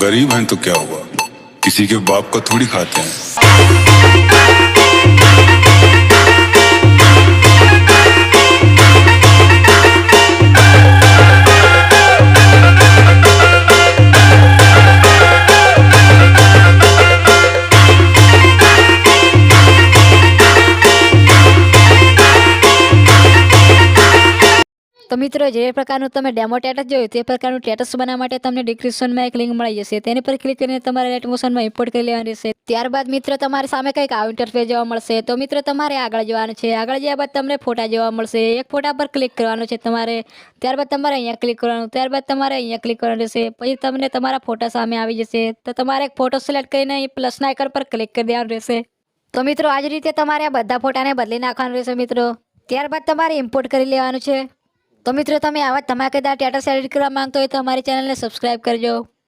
गरीब हैं तो क्या हुआ, किसी के बाप का थोड़ी खाते हैं। तो मित्रों जे प्रकारનું તમે ડેમો સ્ટેટસ જોયું તે પ્રકારનું સ્ટેટસ બનાવવા માટે તમને ડિસ્ક્રિપ્શનમાં એક લિંક મળી જશે, તેની પર ક્લિક કરીને તમારે નેટ મોશનમાં ઇમ્પોર્ટ કરી લેવાની રહેશે। ત્યારબાદ મિત્રો તમારી સામે કંઈક આવું ઇન્ટરફેસ જોવા મળશે। તો મિત્રો તમારે આગળ જવાનું છે। આગળ જ્યાં બાદ તમને ફોટા જોવા મળશે। એક ફોટા પર ક્લિક કરવાનું છે તમારે। ત્યારબાદ તમારે અહીંયા ક્લિક કરવાનું। ત્યારબાદ તમારે અહીંયા ક્લિક કરવાનું રહેશે। પછી તમને તમારા ફોટા સામે આવી જશે। તો તમારે એક ફોટો સિલેક્ટ કરીને અહીં પ્લસના આઇકન પર ક્લિક કરી દેવાનું રહેશે। તો મિત્રો આ જ રીતે તમારે આ બધા ફોટાને બદલી નાખવાનું રહેશે મિત્રો। ત્યારબાદ તમારે ઇમ્પોર્ટ કરી લેવાનું છે। तो मित्रों તમે આવા ધમાકેદાર સ્ટેટસ એડિટ કરવા માંગતો હોય તો અમારી ચેનલને સબસ્ક્રાઇબ કરજો।